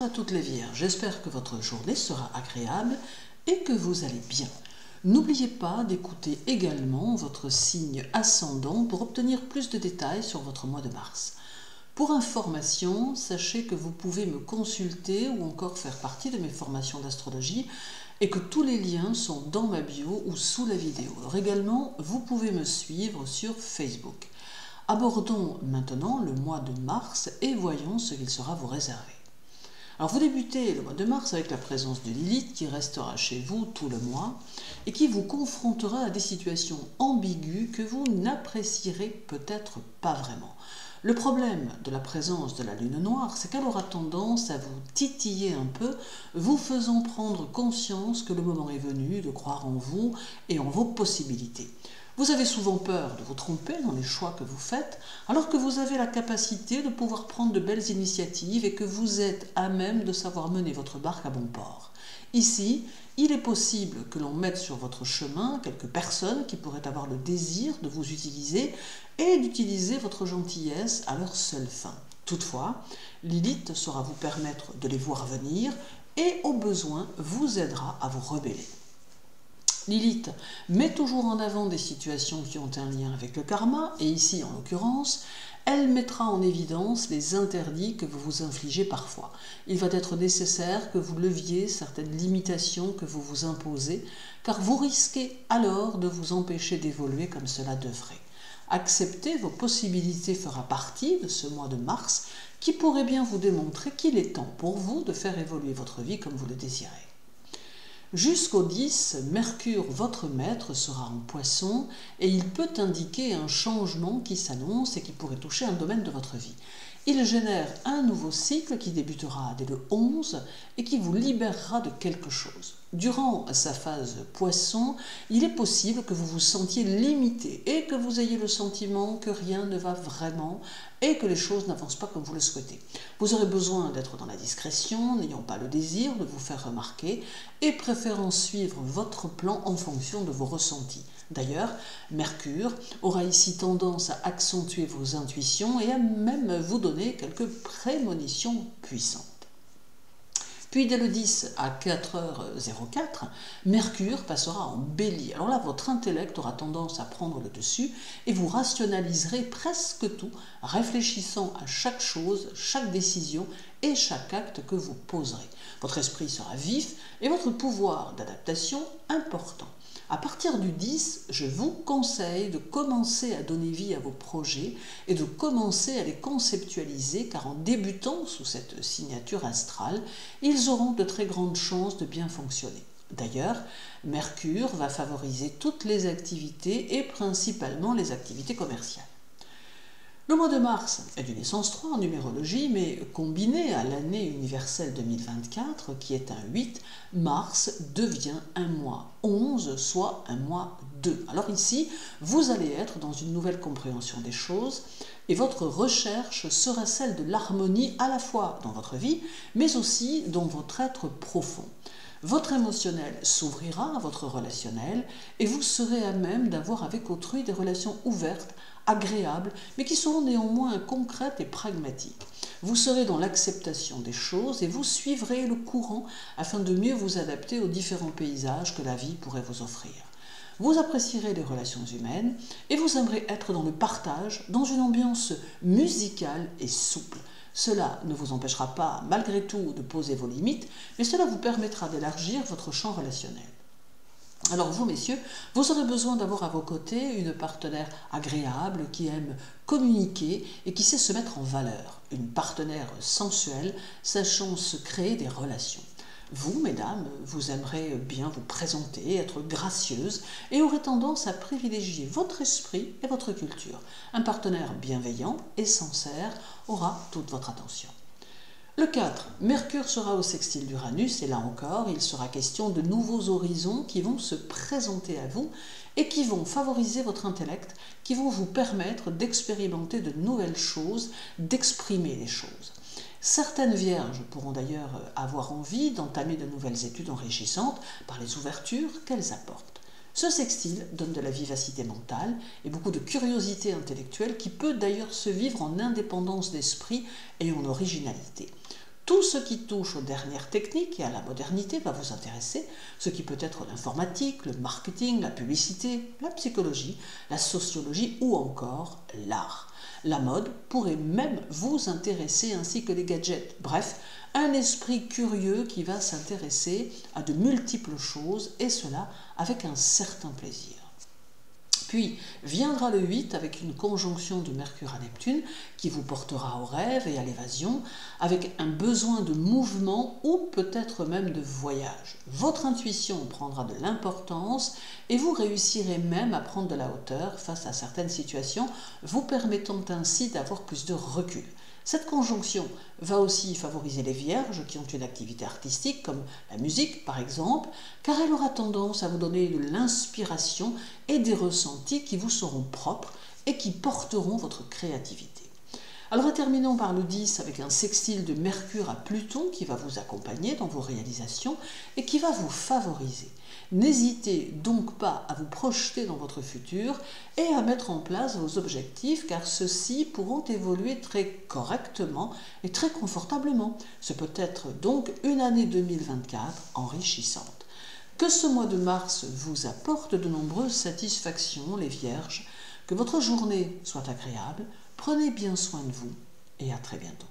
à toutes les Vierges, j'espère que votre journée sera agréable et que vous allez bien. N'oubliez pas d'écouter également votre signe ascendant pour obtenir plus de détails sur votre mois de mars. Pour information, sachez que vous pouvez me consulter ou encore faire partie de mes formations d'astrologie et que tous les liens sont dans ma bio ou sous la vidéo. Alors également, vous pouvez me suivre sur Facebook. Abordons maintenant le mois de mars et voyons ce qu'il sera vous réserver. Alors vous débutez le mois de mars avec la présence de Lilith qui restera chez vous tout le mois et qui vous confrontera à des situations ambiguës que vous n'apprécierez peut-être pas vraiment. Le problème de la présence de la lune noire, c'est qu'elle aura tendance à vous titiller un peu, vous faisant prendre conscience que le moment est venu de croire en vous et en vos possibilités. Vous avez souvent peur de vous tromper dans les choix que vous faites, alors que vous avez la capacité de pouvoir prendre de belles initiatives et que vous êtes à même de savoir mener votre barque à bon port. Ici, il est possible que l'on mette sur votre chemin quelques personnes qui pourraient avoir le désir de vous utiliser et d'utiliser votre gentillesse à leur seule fin. Toutefois, Lilith saura vous permettre de les voir venir et, au besoin, vous aidera à vous rebeller. Lilith met toujours en avant des situations qui ont un lien avec le karma, et ici, en l'occurrence, elle mettra en évidence les interdits que vous vous infligez parfois. Il va être nécessaire que vous leviez certaines limitations que vous vous imposez, car vous risquez alors de vous empêcher d'évoluer comme cela devrait. Accepter vos possibilités fera partie de ce mois de mars, qui pourrait bien vous démontrer qu'il est temps pour vous de faire évoluer votre vie comme vous le désirez. Jusqu'au 10, Mercure, votre maître, sera en Poisson et il peut indiquer un changement qui s'annonce et qui pourrait toucher un domaine de votre vie. Il génère un nouveau cycle qui débutera dès le 11 et qui vous libérera de quelque chose. Durant sa phase Poisson, il est possible que vous vous sentiez limité et que vous ayez le sentiment que rien ne va vraiment et que les choses n'avancent pas comme vous le souhaitez. Vous aurez besoin d'être dans la discrétion, n'ayant pas le désir de vous faire remarquer et préférant suivre votre plan en fonction de vos ressentis. D'ailleurs, Mercure aura ici tendance à accentuer vos intuitions et à même vous donner quelques prémonitions puissantes. Puis dès le 10 à 4h04, Mercure passera en Bélier. Alors là, votre intellect aura tendance à prendre le dessus et vous rationaliserez presque tout, réfléchissant à chaque chose, chaque décision et chaque acte que vous poserez. Votre esprit sera vif et votre pouvoir d'adaptation important. À partir du 10, je vous conseille de commencer à donner vie à vos projets et de commencer à les conceptualiser car en débutant sous cette signature astrale, ils auront de très grandes chances de bien fonctionner. D'ailleurs, Mercure va favoriser toutes les activités et principalement les activités commerciales. Le mois de mars est d'une essence 3 en numérologie, mais combiné à l'année universelle 2024, qui est un 8, mars devient un mois 11, soit un mois 2. Alors ici, vous allez être dans une nouvelle compréhension des choses, et votre recherche sera celle de l'harmonie à la fois dans votre vie, mais aussi dans votre être profond. Votre émotionnel s'ouvrira à votre relationnel et vous serez à même d'avoir avec autrui des relations ouvertes, agréables, mais qui seront néanmoins concrètes et pragmatiques. Vous serez dans l'acceptation des choses et vous suivrez le courant afin de mieux vous adapter aux différents paysages que la vie pourrait vous offrir. Vous apprécierez les relations humaines et vous aimerez être dans le partage, dans une ambiance musicale et souple. Cela ne vous empêchera pas, malgré tout, de poser vos limites, mais cela vous permettra d'élargir votre champ relationnel. Alors vous, messieurs, vous aurez besoin d'avoir à vos côtés une partenaire agréable qui aime communiquer et qui sait se mettre en valeur. Une partenaire sensuelle, sachant se créer des relations. Vous, mesdames, vous aimerez bien vous présenter, être gracieuse et aurez tendance à privilégier votre esprit et votre culture. Un partenaire bienveillant et sincère aura toute votre attention. Le 4, Mercure sera au sextile d'Uranus et là encore, il sera question de nouveaux horizons qui vont se présenter à vous et qui vont favoriser votre intellect, qui vont vous permettre d'expérimenter de nouvelles choses, d'exprimer les choses. Certaines vierges pourront d'ailleurs avoir envie d'entamer de nouvelles études enrichissantes par les ouvertures qu'elles apportent. Ce sextile donne de la vivacité mentale et beaucoup de curiosité intellectuelle qui peut d'ailleurs se vivre en indépendance d'esprit et en originalité. Tout ce qui touche aux dernières techniques et à la modernité va vous intéresser, ce qui peut être l'informatique, le marketing, la publicité, la psychologie, la sociologie ou encore l'art. La mode pourrait même vous intéresser ainsi que les gadgets. Bref, un esprit curieux qui va s'intéresser à de multiples choses et cela avec un certain plaisir. Puis viendra le 8 avec une conjonction de Mercure à Neptune qui vous portera au rêve et à l'évasion, avec un besoin de mouvement ou peut-être même de voyage. Votre intuition prendra de l'importance et vous réussirez même à prendre de la hauteur face à certaines situations, vous permettant ainsi d'avoir plus de recul. Cette conjonction va aussi favoriser les vierges qui ont une activité artistique comme la musique par exemple, car elle aura tendance à vous donner de l'inspiration et des ressentis qui vous seront propres et qui porteront votre créativité. Alors terminons par le 10 avec un sextile de Mercure à Pluton qui va vous accompagner dans vos réalisations et qui va vous favoriser. N'hésitez donc pas à vous projeter dans votre futur et à mettre en place vos objectifs car ceux-ci pourront évoluer très correctement et très confortablement. Ce peut être donc une année 2024 enrichissante. Que ce mois de mars vous apporte de nombreuses satisfactions, les Vierges, que votre journée soit agréable, prenez bien soin de vous et à très bientôt.